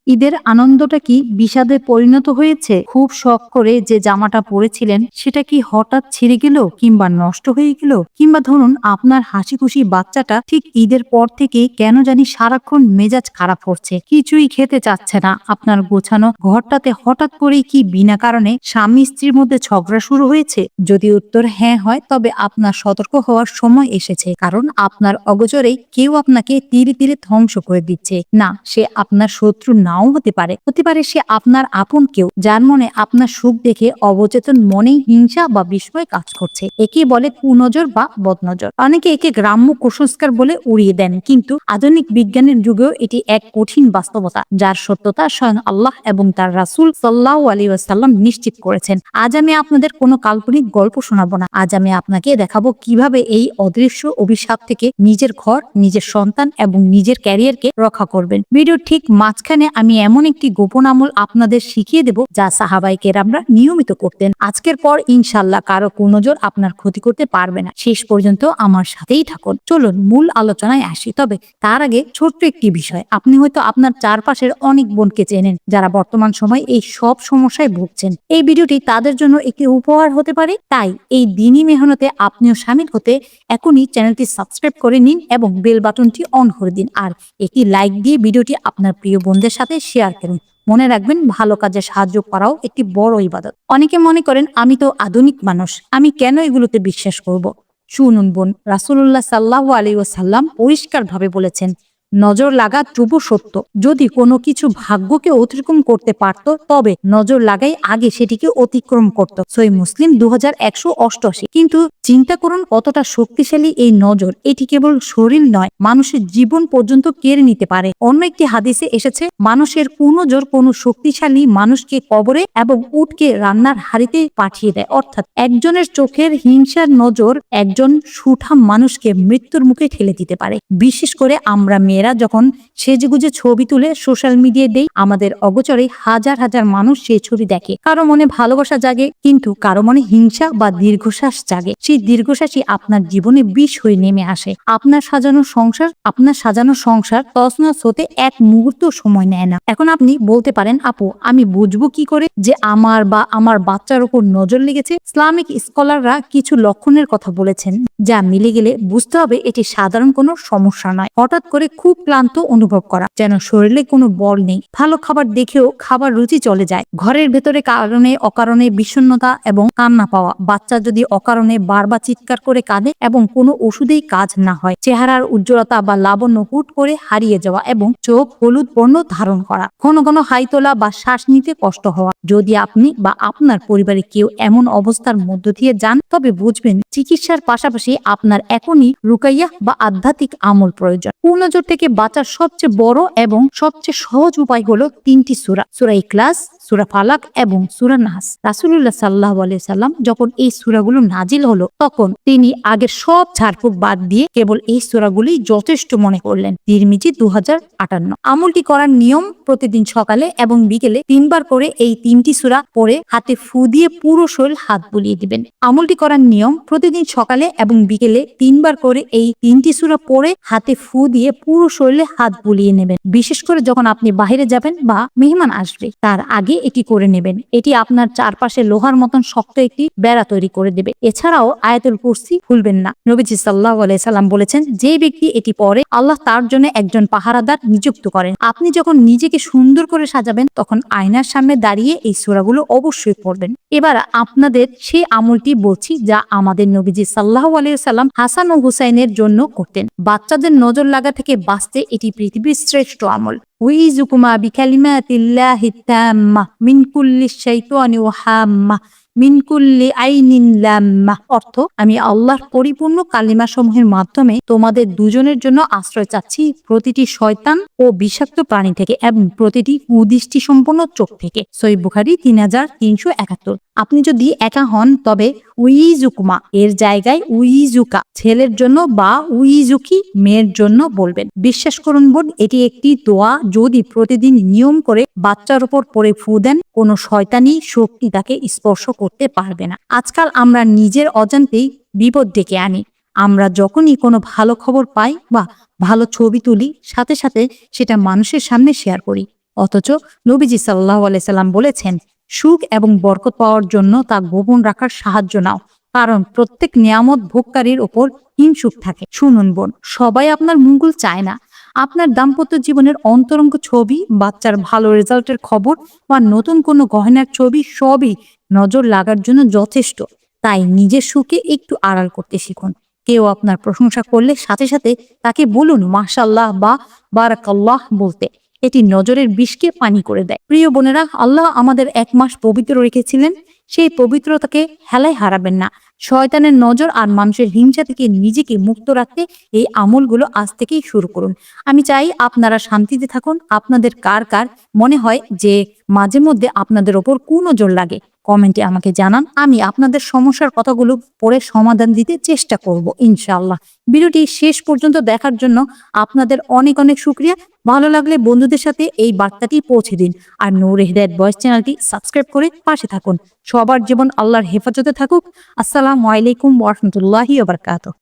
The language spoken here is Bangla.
ঈদের আনন্দটা কি বিষাদে পরিণত হয়েছে? খুব শখ করে যে জামাটা পরেছিলেন সেটা কি হঠাৎ ছিঁড়ে গেল, কিংবা নষ্ট হয়ে গেল, কিংবা ধরুন আপনার হাসি খুশি বাচ্চাটা ঠিক ঈদের পর থেকে কেন জানি সারাক্ষণ মেজাজ খারাপ হচ্ছে, কিছুই খেতে চাচ্ছে না। আপনার গোছানো ঘরটাতে হঠাৎ করেই কি বিনা কারণে স্বামী স্ত্রীর মধ্যে ঝগড়া শুরু হয়েছে? যদি উত্তর হ্যাঁ হয়, তবে আপনার সতর্ক হওয়ার সময় এসেছে। কারণ আপনার অগোচরেই কেউ আপনাকে তীরে তীরে ধ্বংস করে দিচ্ছে। না, সে আপনার শত্রু নাও হতে পারে, হতে পারে সে আপনার আপন কেউ, যার মনে আপনার সুখ দেখে অবচেতন মনেই হিংসা বা বিস্ময় কাজ করছে। একে বলে কুনজর বা বদনজর। অনেকে একে গ্রাম্য কুসংস্কার বলে উড়িয়ে দেন, কিন্তু আধুনিক বিজ্ঞানের যুগেও এটি এক কঠিন বাস্তবতা, যার সত্যতা স্বয়ং আল্লাহ এবং তার রাসূল সাল্লাল্লাহু আলাইহি ওয়াসাল্লাম নিশ্চিত করেছেন। আজ আমি আপনাদের কোনো কাল্পনিক গল্প শোনাবো না। আজ আমি আপনাকে দেখাবো কিভাবে এই অদৃশ্য অভিশাপ থেকে নিজের ঘর, নিজের সন্তান এবং নিজের ক্যারিয়ারকে রক্ষা করবেন। ভিডিও ঠিক মাঝখানে আমি এমন একটি গোপন আমল আপনাদের শিখিয়ে দেব, যা সাহাবায়ে কেরামরা নিয়মিত করতেন। আজকের পর ইনশাআল্লাহ কারো কুনজর আপনার ক্ষতি করতে পারবে না। শেষ পর্যন্ত আমার সাথেই থাকুন। চলুন মূল আলোচনায় আসি। তবে তার আগে ছোট্ট একটি বিষয়, আপনি হয়তো আপনার চারপাশের অনেক বোনকে চেনেন যারা বর্তমান সময় এই সব সমস্যায় ভুগছেন। এই ভিডিওটি তাদের জন্য একটি উপহার হতে পারে। তাই এই দিনই মেহনতে আপনিও শামিল হতে এখনই চ্যানেলটি সাবস্ক্রাইব করে নিন এবং বেল বাটনটি অন করে দিন। আর একটি লাইক দিয়ে ভিডিওটি আপনার প্রিয় বন্ধুদের সাথে শেয়ার করুন। মনে রাখবেন, ভালো কাজে সাহায্য করাও একটি বড় ইবাদত। অনেকে মনে করেন আমি তো আধুনিক মানুষ, আমি কেন এগুলোতে বিশ্বাস করব? শুনুন বোন, রাসূলুল্লাহ সাল্লাল্লাহু আলাইহি ওয়াসাল্লাম পরিষ্কারভাবে বলেছেন, নজর লাগা ধ্রুব সত্য। যদি কোনো কিছু ভাগ্যকে অতিক্রম করতে পারত, তবে নজর লাগাই আগে সেটিকে অতিক্রম করত। সহিহ মুসলিম 2188। কিন্তু চিন্তা করুন কতটা শক্তিশালী এই নজর। এটি কেবল শরীর নয়, মানুষের জীবন পর্যন্ত কেড়ে নিতে পারে। অন্য একটি হাদিসে এসেছে, মানুষের কুনজর কোনো শক্তিশালী মানুষকে কবরে এবং উটকে রান্নার হাড়িতে পাঠিয়ে দেয়। অর্থাৎ একজনের চোখের হিংসার নজর একজন সুঠাম মানুষকে মৃত্যুর মুখে ঠেলে দিতে পারে। বিশেষ করে আমরা মেয়েরা যখন সেজেগুজে ছবি তুলে সোশ্যাল মিডিয়ায় দেই, আমাদের অগোচরে হাজার হাজার মানুষ সেই ছবি দেখে। কারো মনে ভালোবাসা জাগে, কিন্তু কারো মনে হিংসা বা দীর্ঘশ্বাস জাগে। সেই দীর্ঘশ্বাসই আপনার জীবনে বিষ হয়ে নেমে আসে। আপনার সাজানো সংসার তছনছ হতে এক মুহূর্ত সময় নেয় না। এখন আপনি বলতে পারেন, আপু আমি বুঝবো কি করে যে আমার বা আমার বাচ্চার উপর নজর লেগেছে? ইসলামিক স্কলাররা কিছু লক্ষণের কথা বলেছেন, যা মিলে গেলে বুঝতে হবে এটি সাধারণ কোনো সমস্যা নয়। হঠাৎ করে খুব ক্লান্ত অনুভব করা, যেন শরীরে কোনো বল নেই। ভালো খাবার দেখেও খাবার রুচি চলে যায়। ঘরের ভেতরে কারণে অকারণে বিষণ্ণতা এবং কান্না পাওয়া। বাচ্চা যদি অকারণে বারবার চিৎকার করে কাঁদে এবং কোনো ওষুধেই কাজ না হয়। চেহারার উজ্জ্বলতা বা লাবণ্য হুট করে হারিয়ে যাওয়া এবং চোখ হলুদ বর্ণ ধারণ করা। ঘন ঘন হাই তোলা বা শ্বাস নিতে কষ্ট হওয়া। যদি আপনি বা আপনার পরিবারে কেউ এমন অবস্থার মধ্য দিয়ে যান, তবে বুঝবেন চিকিৎসার পাশাপাশি আপনার এখনই রুকাইয়া বা আধ্যাত্মিক আমল প্রয়োজন। কুনজর থেকে বাঁচার সবচেয়ে বড় এবং সবচেয়ে সহজ উপায় হলো 3টি সূরা: সূরা ইখলাস, সূরা ফালাক এবং সূরা নাস। রাসূলুল্লাহ সাল্লাল্লাহু আলাইহি ওয়াসাল্লাম যখন এই সূরাগুলো নাজিল হলো, তখন তিনি আগের সব ঝাড়ফুঁক বাদ দিয়ে কেবল এই সূরাগুলি যথেষ্ট মনে করলেন। তিরমিজি 2058। আমলটি করার নিয়ম: প্রতিদিন সকালে এবং বিকেলে 3 বার করে এই 3টি সূরা পড়ে হাতে ফু দিয়ে পুরো শরীর হাত বুলিয়ে দিবেন। আমলটি করার নিয়ম: প্রতিদিন সকালে এবং বিকেলে 3 বার করে এই 3টি সূরা পড়ে হাতে ফু দিয়ে পুরো শরীরে হাত বুলিয়ে নেবেন। বিশেষ করে যখন আপনি বাইরে যাবেন বা মেহমান আসবে, তার আগে এটি করে নেবেন। এটি আপনার চারপাশে লোহার মতন শক্ত একটি বেড়া তৈরি করে দেবে। এছাড়াও আয়াতুল কুরসি ভুলবেন না। নবীজি সাল্লাল্লাহু আলাইহি সাল্লাম বলেছেন, যে ব্যক্তি এটি পড়ে, আল্লাহ তার জন্য একজন পাহারাদার নিযুক্ত করেন। আপনি যখন নিজেকে সুন্দর করে সাজাবেন, তখন আয়নার সামনে দাঁড়িয়ে এই সূরাগুলো অবশ্যই পড়বেন। এবার আপনাদের সেই আমলটি বলছি, যা আমাদের নবীজি সাল্লাল্লাহু আলাইহি সাল্লাম হাসান ও হুসাইনের জন্য করতেন। বাচ্চাদের নজর লাগা থেকে বাঁচতে এটি পৃথিবীর শ্রেষ্ঠ আমল। উইজুকুমা বিকালিমাতিল্লাহি তাম্মাহ মিন কুল্লি শাইতানি ওয়া হাম্মাহ মিন কুল্লি আইনিন লাম্মাহ। অর্থ, আমি আল্লাহর পরিপূর্ণ কালিমা সমূহের মাধ্যমে তোমাদের দুজনের জন্য আশ্রয় চাচ্ছি প্রতিটি শয়তান ও বিষাক্ত প্রাণী থেকে এবং প্রতিটি কুদৃষ্টি সম্পন্ন চোখ থেকে। সহিহ বুখারী 3371। আপনি যদি একা হন, তবে উইজুকুমা এর জায়গায় উইজুকা ছেলের জন্য বা উইজুকি মেয়ের জন্য বলবেন। বিশ্বাস করুন বোন, এটি একটি দোয়া। যদি প্রতিদিন নিয়ম করে বাচ্চার উপর পড়ে ফু দেন, কোনো শয়তানি শক্তি তাকে স্পর্শ করতে পারবে না। আজকাল আমরা নিজের অজান্তেই বিপদ ডেকে আনি। আমরা যখনই কোনো ভালো খবর পাই বা ভালো ছবি তুলি, সাথে সাথে সেটা মানুষের সামনে শেয়ার করি। অথচ নবীজি সাল্লাল্লাহু আলাইহি সাল্লাম বলেছেন, সুখ এবং বরকত পাওয়ার জন্য তা গোপন রাখার সাহায্য নাও, কারণ প্রত্যেক নিয়ামত ভোগকারীর ওপর হিংসুক থাকে। শুনুন বোন, সবাই আপনার মঙ্গল চায় না। আপনার দাম্পত্য জীবনের অন্তরঙ্গ ছবি, বাচ্চার ভালো রেজাল্টের খবর বা নতুন কোনো গহনার ছবি সবই নজর লাগার জন্য যথেষ্ট। তাই নিজের সুখে একটু আড়াল করতে শিখুন। কেউ আপনার প্রশংসা করলে সাথে সাথে তাকে বলুন মাশাআল্লাহ বা বারাকাল্লাহ বলতে। এটি নজরের বিষকে পানি করে দেয়। প্রিয় বোনেরা, আল্লাহ আমাদের 1 মাস পবিত্র রেখেছিলেন। সেই পবিত্রতাকে হেলায় হারাবেন না। শয়তানের নজর আর মানুষের হিংসা থেকে নিজেকে মুক্ত রাখতে এই আমলগুলো আজ থেকেই শুরু করুন। আমি চাই আপনারা শান্তিতে থাকুন। আপনাদের কার কার মনে হয় যে মাঝে মধ্যে আপনাদের ওপর কুনজর লাগে, কমেন্টে আমাকে জানান। আমি আপনাদের সমস্যার কথাগুলো পড়ে সমাধান দিতে চেষ্টা করব ইনশাআল্লাহ। ভিডিওটি শেষ পর্যন্ত দেখার জন্য আপনাদের অনেক অনেক শুকরিয়া। ভালো লাগলে বন্ধুদের সাথে এই বার্তাটি পৌঁছে দিন। আর নূর হেদায়েত ভয়েস চ্যানেলটি সাবস্ক্রাইব করে পাশে থাকুন। সবার জীবন আল্লাহর হেফাজতে থাকুক। আসসালামু আলাইকুম ওয়া রাহমাতুল্লাহি ওয়া বারাকাতুহু।